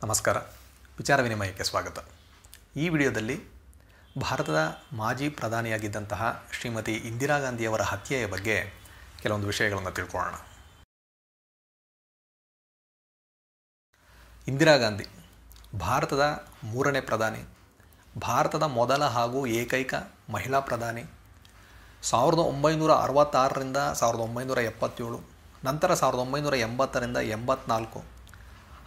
ನಮಸ್ಕಾರ. ವಿಚಾರ ವಿನಿಮಯಕ್ಕೆ ಸ್ವಾಗತ. ಈ ವಿಡಿಯೋದಲ್ಲಿ ಭಾರತದ ಮಾಜಿ ಪ್ರಧಾನಿಯಾಗಿದ್ದಂತಹ ಶ್ರೀಮತಿ ಇಂದಿರಾ ಗಾಂಧಿಯವರ ಹತ್ಯೆಯ ಬಗ್ಗೆ ಕೆಲವೊಂದು ವಿಷಯಗಳನ್ನು ತಿಳ್ಕೊಳ್ಳೋಣ. ಇಂದಿರಾ ಗಾಂಧಿ ಭಾರತದ ಮೂರನೇ ಪ್ರಧಾನಿ, ಭಾರತದ ಮೊದಲ ಹಾಗೂ ಏಕೈಕ ಮಹಿಳಾ ಪ್ರಧಾನಿ. 1966ರಿಂದ 1977, ನಂತರ 1980ರಿಂದ 84,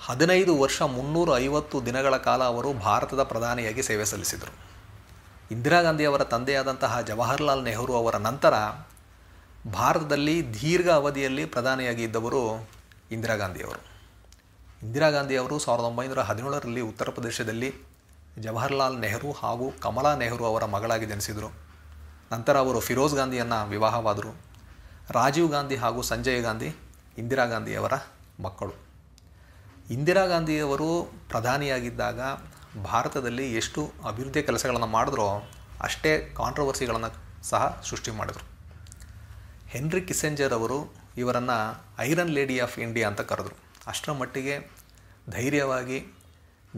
15 ವರ್ಷ 350 ದಿನಗಳ ಕಾಲ ಅವರು ಭಾರತದ ಪ್ರಧಾನಿಯಾಗಿ ಸೇವೆ ಸಲ್ಲಿಸಿದರು. ಇಂದಿರಾ ಗಾಂಧಿಯವರ ತಂದೆಯಾದಂತಹ ಜವಾಹರ್ಲಾಲ್ ನೆಹರು ಅವರ ನಂತರ ಭಾರತದಲ್ಲಿ ದೀರ್ಘ ಅವಧಿಯಲ್ಲಿ ಪ್ರಧಾನಿಯಾಗಿ ಇದ್ದವರು ಇಂದಿರಾ ಗಾಂಧಿಯವರು. ಇಂದಿರಾ ಗಾಂಧಿಯವರು 1917ರಲ್ಲಿ ಉತ್ತರ ಪ್ರದೇಶದಲ್ಲಿ ಜವಾಹರ್ಲಾಲ್ ನೆಹರು ಹಾಗೂ ಕಮಲಾ ನೆಹರು ಅವರ ಮಗಳಾಗಿ ಜನಿಸಿದರು. ನಂತರ ಅವರು ಫಿರೋಜ್ ಗಾಂಧಿಯನ್ನು ವಿವಾಹವಾದರು. ರಾಜೀವ್ ಗಾಂಧಿ ಹಾಗೂ ಸಂಜಯ್ ಗಾಂಧಿ ಇಂದಿರಾ ಗಾಂಧಿಯವರ ಮಕ್ಕಳು. ಇಂದಿರಾ ಗಾಂಧಿಯವರು ಪ್ರಧಾನಿಯಾಗಿದ್ದಾಗ ಭಾರತದಲ್ಲಿ ಎಷ್ಟು ಅಭಿವೃದ್ಧಿ ಕೆಲಸಗಳನ್ನು ಮಾಡಿದ್ರೋ ಅಷ್ಟೇ ಕಾಂಟ್ರವರ್ಸಿಗಳನ್ನು ಸಹ ಸೃಷ್ಟಿ ಮಾಡಿದರು. ಹೆನ್ರಿ ಕಿಸ್ಸಿಂಜರ್ ಅವರು ಇವರನ್ನು ಐರನ್ ಲೇಡಿ ಆಫ್ ಇಂಡಿಯಾ ಅಂತ ಕರೆದರು. ಅಷ್ಟರ ಮಟ್ಟಿಗೆ ಧೈರ್ಯವಾಗಿ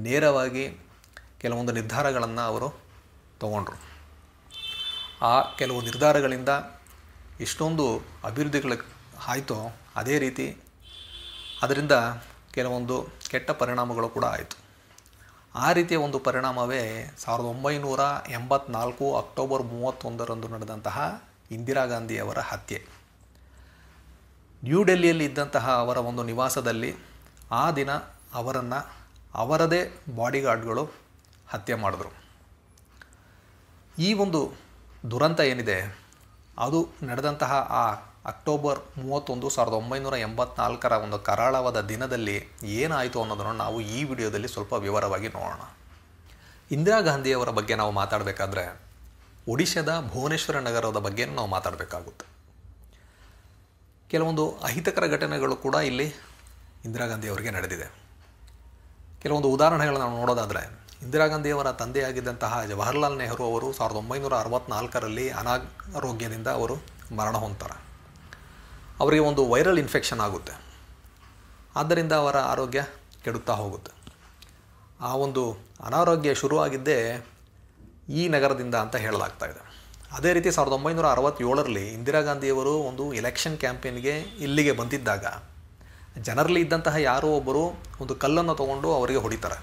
ನೇರವಾಗಿ ಕೆಲವೊಂದು ನಿರ್ಧಾರಗಳನ್ನು ಅವರು ತಗೊಂಡ್ರು. ಆ ಕೆಲವು ನಿರ್ಧಾರಗಳಿಂದ ಎಷ್ಟೊಂದು ಅಭಿವೃದ್ಧಿಗಳು ಆಯಿತೋ ಅದೇ ರೀತಿ ಅದರಿಂದ ಕೆಲವೊಂದು ಕೆಟ್ಟ ಪರಿಣಾಮಗಳು ಕೂಡ ಆಯಿತು. ಆ ರೀತಿಯ ಒಂದು ಪರಿಣಾಮವೇ 1984 ಅಕ್ಟೋಬರ್ 31ರಂದು ನಡೆದಂತಹ ಇಂದಿರಾ ಗಾಂಧಿಯವರ ಹತ್ಯೆ. ನ್ಯೂ ಡೆಲ್ಲಿಯಲ್ಲಿ ಇದ್ದಂತಹ ಅವರ ಒಂದು ನಿವಾಸದಲ್ಲಿ ಆ ದಿನ ಅವರನ್ನು ಅವರದೇ ಬಾಡಿಗಾರ್ಡ್ಗಳು ಹತ್ಯೆ ಮಾಡಿದ್ರು. ಈ ಒಂದು ದುರಂತ ಏನಿದೆ ಅದು ನಡೆದಂತಹ ಆ ಅಕ್ಟೋಬರ್ 31, 1984ರ ಒಂದು ಕರಾಳವಾದ ದಿನದಲ್ಲಿ ಏನಾಯಿತು ಅನ್ನೋದನ್ನು ನಾವು ಈ ವಿಡಿಯೋದಲ್ಲಿ ಸ್ವಲ್ಪ ವಿವರವಾಗಿ ನೋಡೋಣ. ಇಂದಿರಾ ಗಾಂಧಿಯವರ ಬಗ್ಗೆ ನಾವು ಮಾತಾಡಬೇಕಾದ್ರೆ ಒಡಿಶಾದ ಭುವನೇಶ್ವರ ನಗರದ ಬಗ್ಗೆ ನಾವು ಮಾತಾಡಬೇಕಾಗುತ್ತೆ. ಕೆಲವೊಂದು ಅಹಿತಕರ ಘಟನೆಗಳು ಕೂಡ ಇಲ್ಲಿ ಇಂದಿರಾ ಗಾಂಧಿಯವರಿಗೆ ನಡೆದಿದೆ. ಕೆಲವೊಂದು ಉದಾಹರಣೆಗಳನ್ನು ನಾವು ನೋಡೋದಾದರೆ, ಇಂದಿರಾ ಗಾಂಧಿಯವರ ತಂದೆಯಾಗಿದ್ದಂತಹ ಜವಾಹರ್ಲಾಲ್ ನೆಹರು ಅವರು 1964ರಲ್ಲಿ ಅನಾರೋಗ್ಯದಿಂದ ಅವರು ಮರಣ ಹೊಂದ್ತಾರೆ. ಅವರಿಗೆ ಒಂದು ವೈರಲ್ ಇನ್ಫೆಕ್ಷನ್ ಆಗುತ್ತೆ. ಆದ್ದರಿಂದ ಅವರ ಆರೋಗ್ಯ ಕೆಡುತ್ತಾ ಹೋಗುತ್ತೆ. ಆ ಒಂದು ಅನಾರೋಗ್ಯ ಶುರುವಾಗಿದ್ದೇ ಈ ನಗರದಿಂದ ಅಂತ ಹೇಳಲಾಗ್ತಾ ಇದೆ. ಅದೇ ರೀತಿ 1967ರಲ್ಲಿ ಇಂದಿರಾ ಗಾಂಧಿಯವರು ಒಂದು ಎಲೆಕ್ಷನ್ ಕ್ಯಾಂಪೇನ್ಗೆ ಇಲ್ಲಿಗೆ ಬಂದಿದ್ದಾಗ ಜನರಲ್ಲಿ ಇದ್ದಂತಹ ಯಾರೋ ಒಬ್ಬರು ಒಂದು ಕಲ್ಲನ್ನು ತಗೊಂಡು ಅವರಿಗೆ ಹೊಡಿತಾರೆ.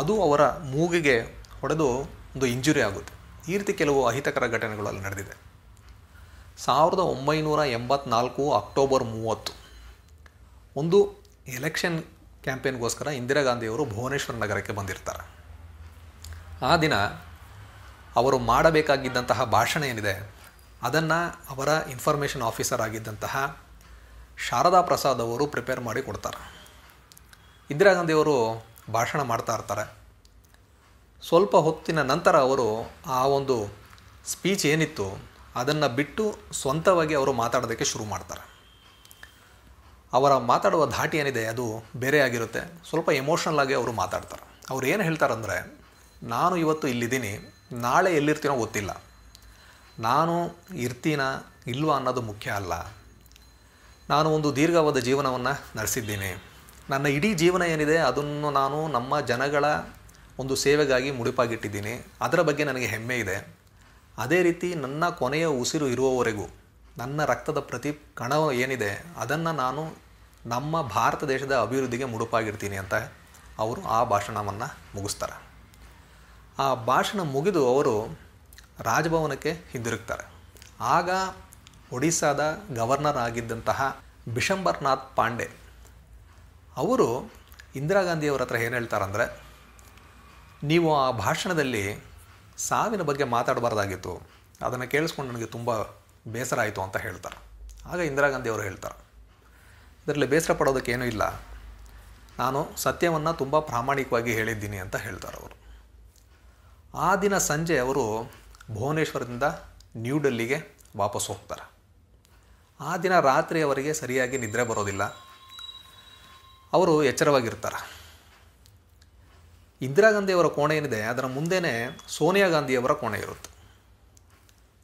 ಅದು ಅವರ ಮೂಗಿಗೆ ಹೊಡೆದು ಒಂದು ಇಂಜುರಿ ಆಗುತ್ತೆ. ಈ ರೀತಿ ಕೆಲವು ಅಹಿತಕರ ಘಟನೆಗಳು ಅಲ್ಲಿ ನಡೆದಿದೆ. 1984 ಅಕ್ಟೋಬರ್ 30 ಒಂದು ಎಲೆಕ್ಷನ್ ಕ್ಯಾಂಪೇನ್ಗೋಸ್ಕರ ಇಂದಿರಾ ಗಾಂಧಿಯವರು ಭುವನೇಶ್ವರ ನಗರಕ್ಕೆ ಬಂದಿರ್ತಾರೆ. ಆ ದಿನ ಅವರು ಮಾಡಬೇಕಾಗಿದ್ದಂತಹ ಭಾಷಣ ಏನಿದೆ ಅದನ್ನು ಅವರ ಇನ್ಫಾರ್ಮೇಷನ್ ಆಫೀಸರ್ ಆಗಿದ್ದಂತಹ ಶಾರದಾ ಪ್ರಸಾದ್ ಅವರು ಪ್ರಿಪೇರ್ ಮಾಡಿ ಕೊಡ್ತಾರೆ. ಇಂದಿರಾ ಗಾಂಧಿಯವರು ಭಾಷಣ ಮಾಡ್ತಾ ಇರ್ತಾರೆ. ಸ್ವಲ್ಪ ಹೊತ್ತಿನ ನಂತರ ಅವರು ಆ ಒಂದು ಸ್ಪೀಚ್ ಏನಿತ್ತು ಅದನ್ನು ಬಿಟ್ಟು ಸ್ವಂತವಾಗಿ ಅವರು ಮಾತಾಡೋದಕ್ಕೆ ಶುರು ಮಾಡ್ತಾರೆ. ಅವರ ಮಾತಾಡುವ ಧಾಟಿ ಏನಿದೆ ಅದು ಬೇರೆ ಆಗಿರುತ್ತೆ. ಸ್ವಲ್ಪ ಎಮೋಷ್ನಲ್ ಆಗಿ ಅವರು ಮಾತಾಡ್ತಾರೆ. ಅವ್ರು ಏನು ಹೇಳ್ತಾರಂದರೆ, ನಾನು ಇವತ್ತು ಇಲ್ಲಿದ್ದೀನಿ, ನಾಳೆ ಎಲ್ಲಿರ್ತೀನೋ ಗೊತ್ತಿಲ್ಲ, ನಾನು ಇರ್ತೀನಾ ಇಲ್ವಾ ಅನ್ನೋದು ಮುಖ್ಯ ಅಲ್ಲ, ನಾನು ಒಂದು ದೀರ್ಘವಾದ ಜೀವನವನ್ನು ನಡೆಸಿದ್ದೀನಿ, ನನ್ನ ಇಡೀ ಜೀವನ ಏನಿದೆ ಅದನ್ನು ನಾನು ನಮ್ಮ ಜನಗಳ ಒಂದು ಸೇವೆಗಾಗಿ ಮುಡಿಪಾಗಿಟ್ಟಿದ್ದೀನಿ, ಅದರ ಬಗ್ಗೆ ನನಗೆ ಹೆಮ್ಮೆ ಇದೆ. ಅದೇ ರೀತಿ ನನ್ನ ಕೊನೆಯ ಉಸಿರು ಇರುವವರೆಗೂ ನನ್ನ ರಕ್ತದ ಪ್ರತಿ ಕಣ ಏನಿದೆ ಅದನ್ನು ನಾನು ನಮ್ಮ ಭಾರತ ದೇಶದ ಅಭಿವೃದ್ಧಿಗೆ ಮುಡುಪಾಗಿರ್ತೀನಿ ಅಂತ ಅವರು ಆ ಭಾಷಣವನ್ನು ಮುಗಿಸ್ತಾರೆ. ಆ ಭಾಷಣ ಮುಗಿದು ಅವರು ರಾಜಭವನಕ್ಕೆ ಹಿಂದಿರುಗ್ತಾರೆ. ಆಗ ಒಡಿಸ್ಸಾದ ಗವರ್ನರ್ ಆಗಿದ್ದಂತಹ ಬಿಶಂಬರ್ನಾಥ್ ಪಾಂಡೆ ಅವರು ಇಂದಿರಾ ಗಾಂಧಿಯವರ ಹತ್ರ ಏನು ಹೇಳ್ತಾರಂದರೆ, ನೀವು ಆ ಭಾಷಣದಲ್ಲಿ ಸಾವಿನ ಬಗ್ಗೆ ಮಾತಾಡಬಾರ್ದಾಗಿತ್ತು, ಅದನ್ನು ಕೇಳಿಸ್ಕೊಂಡು ನನಗೆ ತುಂಬ ಬೇಸರ ಆಯಿತು ಅಂತ ಹೇಳ್ತಾರೆ. ಆಗ ಇಂದಿರಾ ಗಾಂಧಿಯವರು ಹೇಳ್ತಾರೆ, ಇದರಲ್ಲಿ ಬೇಸರ ಪಡೋದಕ್ಕೇನೂ ಇಲ್ಲ, ನಾನು ಸತ್ಯವನ್ನು ತುಂಬ ಪ್ರಾಮಾಣಿಕವಾಗಿ ಹೇಳಿದ್ದೀನಿ ಅಂತ ಹೇಳ್ತಾರೆ ಅವರು. ಆ ದಿನ ಸಂಜೆ ಅವರು ಭುವನೇಶ್ವರದಿಂದ ನ್ಯೂ ಡೆಲ್ಲಿಗೆ ವಾಪಸ್ ಹೋಗ್ತಾರೆ. ಆ ದಿನ ರಾತ್ರಿ ಅವರಿಗೆ ಸರಿಯಾಗಿ ನಿದ್ರೆ ಬರೋದಿಲ್ಲ. ಅವರು ಎಚ್ಚರವಾಗಿರ್ತಾರೆ. ಇಂದಿರಾ ಗಾಂಧಿಯವರ ಕೋಣೆ ಏನಿದೆ ಅದರ ಮುಂದೆಯೇ ಸೋನಿಯಾ ಗಾಂಧಿಯವರ ಕೋಣೆ ಇರುತ್ತೆ.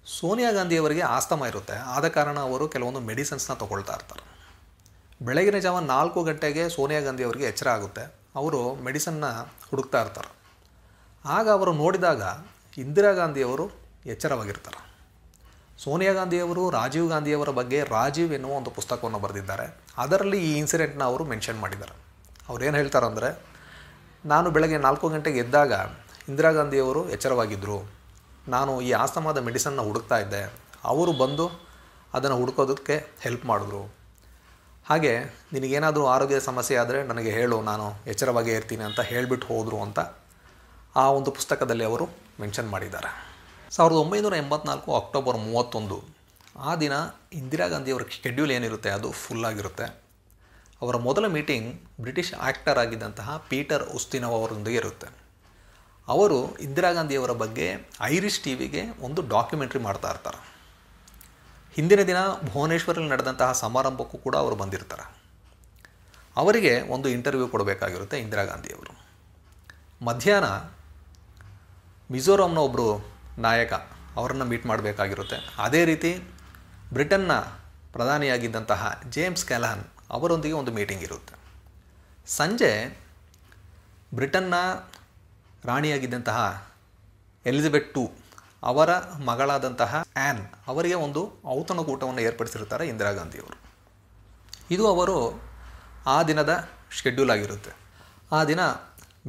ಸೋನಿಯಾ ಗಾಂಧಿಯವರಿಗೆ ಆಸ್ತಮಾ ಇರುತ್ತೆ. ಆದ ಕಾರಣ ಅವರು ಕೆಲವೊಂದು ಮೆಡಿಸಿನ್ಸ್ನ ತೊಗೊಳ್ತಾ ಇರ್ತಾರೆ. ಬೆಳಗಿನ ಜಾವ 4 ಗಂಟೆಗೆ ಸೋನಿಯಾ ಗಾಂಧಿ ಅವರಿಗೆ ಎಚ್ಚರ ಆಗುತ್ತೆ. ಅವರು ಮೆಡಿಸನ್ನ ಹುಡುಕ್ತಾ ಇರ್ತಾರೆ. ಆಗ ಅವರು ನೋಡಿದಾಗ ಇಂದಿರಾ ಗಾಂಧಿಯವರು ಎಚ್ಚರವಾಗಿರ್ತಾರೆ. ಸೋನಿಯಾ ಗಾಂಧಿಯವರು ರಾಜೀವ್ ಗಾಂಧಿಯವರ ಬಗ್ಗೆ ರಾಜೀವ್ ಎನ್ನುವ ಒಂದು ಪುಸ್ತಕವನ್ನು ಬರೆದಿದ್ದಾರೆ. ಅದರಲ್ಲಿ ಈ ಇನ್ಸಿಡೆಂಟ್ನ ಅವರು ಮೆನ್ಷನ್ ಮಾಡಿದ್ದಾರೆ. ಅವ್ರೇನು ಹೇಳ್ತಾರಂದರೆ, ನಾನು ಬೆಳಗ್ಗೆ 4 ಗಂಟೆಗೆ ಎದ್ದಾಗ ಇಂದಿರಾ ಗಾಂಧಿಯವರು ಎಚ್ಚರವಾಗಿದ್ದರು. ನಾನು ಈ ಆಸ್ತಮಾದ ಮೆಡಿಸನ್ನ ಹುಡುಕ್ತಾ ಇದ್ದೆ. ಅವರು ಬಂದು ಅದನ್ನು ಹುಡುಕೋದಕ್ಕೆ ಹೆಲ್ಪ್ ಮಾಡಿದ್ರು. ಹಾಗೆ ನಿನಗೇನಾದರೂ ಆರೋಗ್ಯದ ಸಮಸ್ಯೆ ಆದರೆ ನನಗೆ ಹೇಳು, ನಾನು ಎಚ್ಚರವಾಗೇ ಇರ್ತೀನಿ ಅಂತ ಹೇಳಿಬಿಟ್ಟು ಹೋದರು ಅಂತ ಆ ಒಂದು ಪುಸ್ತಕದಲ್ಲಿ ಅವರು ಮೆನ್ಷನ್ ಮಾಡಿದ್ದಾರೆ. 1984 ಅಕ್ಟೋಬರ್ 31 ಆ ದಿನ ಇಂದಿರಾ ಗಾಂಧಿಯವರ ಶೆಡ್ಯೂಲ್ ಏನಿರುತ್ತೆ ಅದು ಫುಲ್ಲಾಗಿರುತ್ತೆ. ಅವರ ಮೊದಲ ಮೀಟಿಂಗ್ ಬ್ರಿಟಿಷ್ ಆ್ಯಕ್ಟರ್ ಆಗಿದ್ದಂತಹ ಪೀಟರ್ ಉಸ್ತಿನೋವ್ ಅವರೊಂದಿಗೆ ಇರುತ್ತೆ. ಅವರು ಇಂದಿರಾ ಗಾಂಧಿಯವರ ಬಗ್ಗೆ ಐರಿಷ್ ಟಿವಿಗೆ ಒಂದು ಡಾಕ್ಯುಮೆಂಟ್ರಿ ಮಾಡ್ತಾ ಇರ್ತಾರೆ. ಹಿಂದಿನ ದಿನ ಭುವನೇಶ್ವರಲ್ಲಿ ನಡೆದಂತಹ ಸಮಾರಂಭಕ್ಕೂ ಕೂಡ ಅವರು ಬಂದಿರ್ತಾರೆ. ಅವರಿಗೆ ಒಂದು ಇಂಟರ್ವ್ಯೂ ಕೊಡಬೇಕಾಗಿರುತ್ತೆ ಇಂದಿರಾ ಗಾಂಧಿಯವರು. ಮಧ್ಯಾಹ್ನ ಮಿಜೋರಾಂನ ಒಬ್ಬರು ನಾಯಕ ಅವರನ್ನು ಮೀಟ್ ಮಾಡಬೇಕಾಗಿರುತ್ತೆ. ಅದೇ ರೀತಿ ಬ್ರಿಟನ್ನ ಪ್ರಧಾನಿಯಾಗಿದ್ದಂತಹ ಜೇಮ್ಸ್ ಕ್ಯಾಲಹನ್ ಅವರೊಂದಿಗೆ ಒಂದು ಮೀಟಿಂಗ್ ಇರುತ್ತೆ. ಸಂಜೆ ಬ್ರಿಟನ್ನ ರಾಣಿಯಾಗಿದ್ದಂತಹ ಎಲಿಜಬೆತ್ II ಅವರ ಮಗಳಾದಂತಹ ಆ್ಯನ್ ಅವರಿಗೆ ಒಂದು ಔತಣಕೂಟವನ್ನು ಏರ್ಪಡಿಸಿರ್ತಾರೆ ಇಂದಿರಾ ಗಾಂಧಿಯವರು. ಇದು ಅವರು ಆ ದಿನದ ಶೆಡ್ಯೂಲ್ ಆಗಿರುತ್ತೆ. ಆ ದಿನ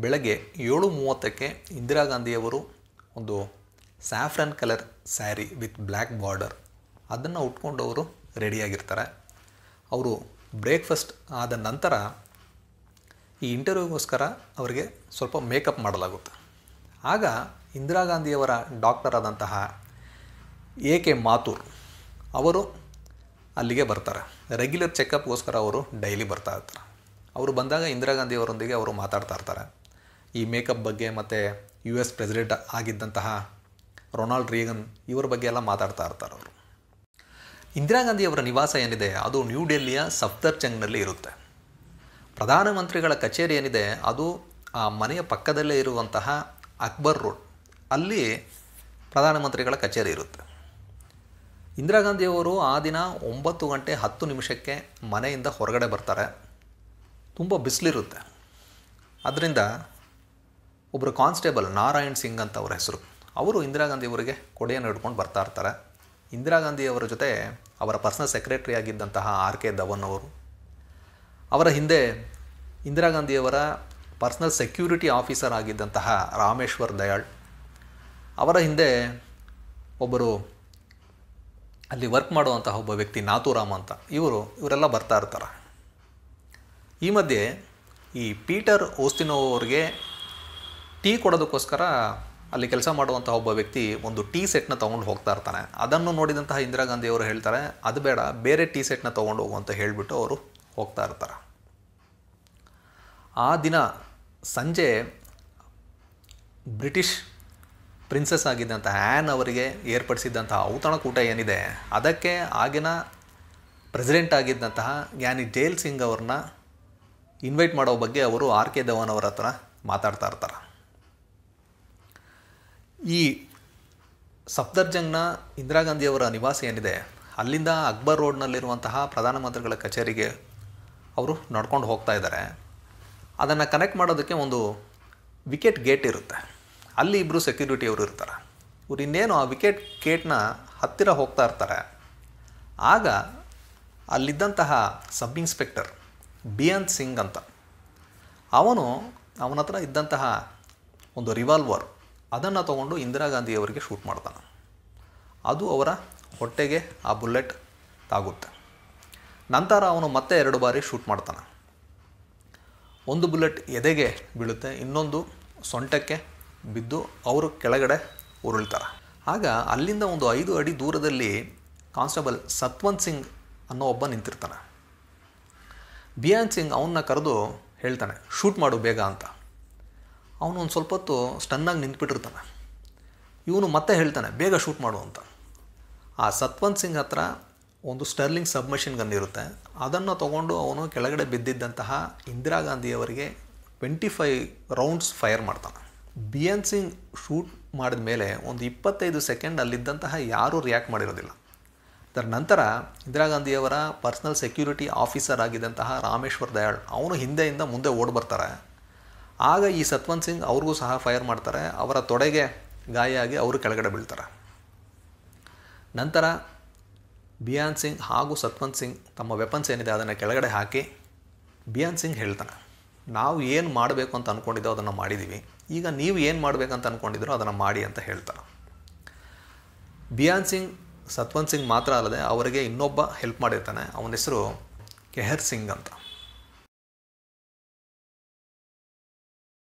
ಬೆಳಗ್ಗೆ 7:30ಕ್ಕೆ ಇಂದಿರಾ ಗಾಂಧಿಯವರು ಒಂದು saffron colour sari with black border ಅದನ್ನು ಉಟ್ಕೊಂಡು ಅವರು ರೆಡಿಯಾಗಿರ್ತಾರೆ. ಅವರು ಬ್ರೇಕ್ಫಾಸ್ಟ್ ಆದ ನಂತರ ಈ ಇಂಟರ್ವ್ಯೂಗೋಸ್ಕರ ಅವರಿಗೆ ಸ್ವಲ್ಪ ಮೇಕಪ್ ಮಾಡಲಾಗುತ್ತೆ. ಆಗ ಇಂದಿರಾ ಗಾಂಧಿಯವರ ಡಾಕ್ಟರ್ ಆದಂತಹ AK ಮಾಥೂರ್ ಅವರು ಅಲ್ಲಿಗೆ ಬರ್ತಾರೆ. ರೆಗ್ಯುಲರ್ ಚೆಕಪ್ಗೋಸ್ಕರ ಅವರು ಡೈಲಿ ಬರ್ತಾ ಇರ್ತಾರೆ. ಅವರು ಬಂದಾಗ ಇಂದಿರಾ ಗಾಂಧಿಯವರೊಂದಿಗೆ ಅವರು ಮಾತಾಡ್ತಾ ಇರ್ತಾರೆ ಈ ಮೇಕಪ್ ಬಗ್ಗೆ, ಮತ್ತು US ಪ್ರೆಸಿಡೆಂಟ್ ಆಗಿದ್ದಂತಹ ರೊನಾಲ್ಡ್ ರೀಗನ್ ಇವರ ಬಗ್ಗೆ ಎಲ್ಲ ಮಾತಾಡ್ತಾ ಇರ್ತಾರೆ ಅವರು. ಇಂದಿರಾ ಗಾಂಧಿಯವರ ನಿವಾಸ ಏನಿದೆ ಅದು ನ್ಯೂ ಡೆಲ್ಲಿಯ ಸಫ್ದರ್ಜಂಗ್ನಲ್ಲಿ ಇರುತ್ತೆ. ಪ್ರಧಾನಮಂತ್ರಿಗಳ ಕಚೇರಿ ಏನಿದೆ ಅದು ಆ ಮನೆಯ ಪಕ್ಕದಲ್ಲೇ ಇರುವಂತಹ ಅಕ್ಬರ್ ರೋಡ್, ಅಲ್ಲಿ ಪ್ರಧಾನಮಂತ್ರಿಗಳ ಕಚೇರಿ ಇರುತ್ತೆ. ಇಂದಿರಾ ಗಾಂಧಿಯವರು ಆ ದಿನ 9:10 ಮನೆಯಿಂದ ಹೊರಗಡೆ ಬರ್ತಾರೆ. ತುಂಬ ಬಿಸಿಲಿರುತ್ತೆ. ಅದರಿಂದ ಒಬ್ಬರು ಕಾನ್ಸ್ಟೇಬಲ್ ನಾರಾಯಣ್ ಸಿಂಗ್ ಅಂತ ಅವರ ಹೆಸರು, ಅವರು ಇಂದಿರಾ ಗಾಂಧಿಯವರಿಗೆ ಕೊಡೆಯನ್ನು ಹಿಡ್ಕೊಂಡು ಬರ್ತಾ ಇರ್ತಾರೆ. ಇಂದಿರಾ ಗಾಂಧಿಯವರ ಜೊತೆ ಅವರ ಪರ್ಸನಲ್ ಸೆಕ್ರೆಟರಿ ಆಗಿದ್ದಂತಹ RK ಧವನ್ ಅವರು, ಅವರ ಹಿಂದೆ ಇಂದಿರಾ ಗಾಂಧಿಯವರ ಪರ್ಸನಲ್ ಸೆಕ್ಯೂರಿಟಿ ಆಫೀಸರ್ ಆಗಿದ್ದಂತಹ ರಾಮೇಶ್ವರ್ ದಯಾಳ್, ಅವರ ಹಿಂದೆ ಒಬ್ಬರು ಅಲ್ಲಿ ವರ್ಕ್ ಮಾಡುವಂತಹ ಒಬ್ಬ ವ್ಯಕ್ತಿ ನಾಥೂರಾಮ್ ಅಂತ, ಇವರೆಲ್ಲ ಬರ್ತಾ ಇರ್ತಾರೆ. ಈ ಮಧ್ಯೆ ಈ ಪೀಟರ್ ಉಸ್ತಿನೋವ್ ಅವರಿಗೆ ಟೀ ಕೊಡೋದಕ್ಕೋಸ್ಕರ ಅಲ್ಲಿ ಕೆಲಸ ಮಾಡುವಂತಹ ಒಬ್ಬ ವ್ಯಕ್ತಿ ಒಂದು ಟೀ ಸೆಟ್ನ ತೊಗೊಂಡು ಹೋಗ್ತಾ ಇರ್ತಾನೆ. ಅದನ್ನು ನೋಡಿದಂತಹ ಇಂದಿರಾ ಗಾಂಧಿಯವರು ಹೇಳ್ತಾರೆ, ಅದು ಬೇಡ, ಬೇರೆ ಟೀ ಸೆಟ್ನ ತೊಗೊಂಡು ಹೋಗು ಅಂತ ಹೇಳಿಬಿಟ್ಟು ಅವರು ಹೋಗ್ತಾ ಇರ್ತಾರೆ. ಆ ದಿನ ಸಂಜೆ ಬ್ರಿಟಿಷ್ ಪ್ರಿನ್ಸೆಸ್ ಆಗಿದ್ದಂತಹ ಆ್ಯನ್ ಅವರಿಗೆ ಏರ್ಪಡಿಸಿದ್ದಂತಹ ಔತಣಕೂಟ ಏನಿದೆ ಅದಕ್ಕೆ ಆಗಿನ ಪ್ರೆಸಿಡೆಂಟ್ ಆಗಿದ್ದಂತಹ ಜ್ಞಾನಿ ಜೈಲ್ ಸಿಂಗ್ ಅವ್ರನ್ನ ಇನ್ವೈಟ್ ಮಾಡೋ ಬಗ್ಗೆ ಅವರು RK ಧವನ್ ಅವರ ಹತ್ರ ಮಾತಾಡ್ತಾ ಇರ್ತಾರೆ. ಈ ಸಫ್ದರ್ಜಂಗ್ನ ಇಂದಿರಾ ಗಾಂಧಿಯವರ ನಿವಾಸ ಏನಿದೆ ಅಲ್ಲಿಂದ ಅಕ್ಬರ್ ರೋಡ್ನಲ್ಲಿರುವಂತಹ ಪ್ರಧಾನಮಂತ್ರಿಗಳ ಕಚೇರಿಗೆ ಅವರು ನಡ್ಕೊಂಡು ಹೋಗ್ತಾ ಇದ್ದಾರೆ. ಅದನ್ನು ಕನೆಕ್ಟ್ ಮಾಡೋದಕ್ಕೆ ಒಂದು ವಿಕೆಟ್ ಗೇಟ್ ಇರುತ್ತೆ. ಅಲ್ಲಿ ಇಬ್ಬರು ಸೆಕ್ಯೂರಿಟಿಯವರು ಇರ್ತಾರೆ. ಇವ್ರು ಇನ್ನೇನು ಆ ವಿಕೆಟ್ ಗೇಟ್ನ ಹತ್ತಿರ ಹೋಗ್ತಾ ಇರ್ತಾರೆ. ಆಗ ಅಲ್ಲಿದ್ದಂತಹ ಸಬ್ ಇನ್ಸ್ಪೆಕ್ಟರ್ ಬಿಯಂತ್ ಸಿಂಗ್ ಅಂತ, ಅವನ ಹತ್ರ ಇದ್ದಂತಹ ಒಂದು ರಿವಾಲ್ವರ್ ಅದನ್ನು ತೊಗೊಂಡು ಇಂದಿರಾ ಗಾಂಧಿಯವರಿಗೆ ಶೂಟ್ ಮಾಡ್ತಾನೆ. ಅದು ಅವರ ಹೊಟ್ಟೆಗೆ ಆ ಬುಲೆಟ್ ತಾಗುತ್ತೆ. ನಂತರ ಅವನು ಮತ್ತೆ 2 ಬಾರಿ ಶೂಟ್ ಮಾಡ್ತಾನೆ. ಒಂದು ಬುಲೆಟ್ ಎದೆಗೆ ಬೀಳುತ್ತೆ, ಇನ್ನೊಂದು ಸೊಂಟಕ್ಕೆ ಬಿದ್ದು ಅವರು ಕೆಳಗಡೆ ಉರುಳ್ತಾರೆ. ಆಗ ಅಲ್ಲಿಂದ ಒಂದು 5 ಅಡಿ ದೂರದಲ್ಲಿ ಕಾನ್ಸ್ಟೇಬಲ್ ಸತ್ವಂತ್ ಸಿಂಗ್ ಅನ್ನೋ ಒಬ್ಬ ನಿಂತಿರ್ತಾನೆ. ಬಿಯಾನ್ ಸಿಂಗ್ ಅವನ್ನ ಕರೆದು ಹೇಳ್ತಾನೆ, ಶೂಟ್ ಮಾಡು ಬೇಗ ಅಂತ. ಅವನು ಒಂದು ಸ್ವಲ್ಪ ಹೊತ್ತು ಸ್ಟನ್ನಾಗಿ ನಿಂತ್ಬಿಟ್ಟಿರ್ತಾನೆ. ಇವನು ಮತ್ತೆ ಹೇಳ್ತಾನೆ, ಬೇಗ ಶೂಟ್ ಮಾಡು ಅಂತ. ಆ ಸತ್ವಂತ್ ಸಿಂಗ್ ಹತ್ರ ಒಂದು ಸ್ಟರ್ಲಿಂಗ್ ಸಬ್ಮಷಿನ್ ಗನ್ ಇರುತ್ತೆ. ಅದನ್ನು ತೊಗೊಂಡು ಅವನು ಕೆಳಗಡೆ ಬಿದ್ದಿದ್ದಂತಹ ಇಂದಿರಾ ಗಾಂಧಿಯವರಿಗೆ 25 ರೌಂಡ್ಸ್ ಫೈರ್ ಮಾಡ್ತಾನೆ. ಬಿಯನ್ ಸಿಂಗ್ ಶೂಟ್ ಮಾಡಿದ ಮೇಲೆ ಒಂದು 25 ಸೆಕೆಂಡ್ ಅಲ್ಲಿದ್ದಂತಹ ಯಾರೂ ರಿಯಾಕ್ಟ್ ಮಾಡಿರೋದಿಲ್ಲ. ಅದರ ನಂತರ ಇಂದಿರಾ ಗಾಂಧಿಯವರ ಪರ್ಸನಲ್ ಸೆಕ್ಯೂರಿಟಿ ಆಫೀಸರ್ ಆಗಿದ್ದಂತಹ ರಾಮೇಶ್ವರ್ ದಯಾಳ್ ಅವನು ಹಿಂದೆಯಿಂದ ಮುಂದೆ ಓಡಿ ಬರ್ತಾರೆ. ಆಗ ಈ ಸತ್ವಂತ್ ಸಿಂಗ್ ಅವ್ರಿಗೂ ಸಹ ಫೈರ್ ಮಾಡ್ತಾರೆ. ಅವರ ತೊಡೆಗೆ ಗಾಯ ಆಗಿ ಅವರು ಕೆಳಗಡೆ ಬೀಳ್ತಾರೆ. ನಂತರ ಬಿಯಾನ್ ಸಿಂಗ್ ಹಾಗೂ ಸತ್ವಂತ್ ಸಿಂಗ್ ತಮ್ಮ ವೆಪನ್ಸ್ ಏನಿದೆ ಅದನ್ನು ಕೆಳಗಡೆ ಹಾಕಿ ಬಿಯಾನ್ ಸಿಂಗ್ ಹೇಳ್ತಾನೆ, ನಾವು ಏನು ಮಾಡಬೇಕು ಅಂತ ಅಂದ್ಕೊಂಡಿದ್ದೋ ಅದನ್ನು ಮಾಡಿದ್ದೀವಿ, ಈಗ ನೀವು ಏನು ಮಾಡಬೇಕಂತ ಅಂದ್ಕೊಂಡಿದ್ರೋ ಅದನ್ನು ಮಾಡಿ ಅಂತ ಹೇಳ್ತಾರೆ. ಬಿಯಾನ್ ಸಿಂಗ್ ಸತ್ವಂತ್ ಸಿಂಗ್ ಮಾತ್ರ ಅಲ್ಲದೆ ಅವರಿಗೆ ಇನ್ನೊಬ್ಬ ಹೆಲ್ಪ್ ಮಾಡಿರ್ತಾನೆ. ಅವನ ಹೆಸರು ಕೆಹರ್ ಸಿಂಗ್ ಅಂತ.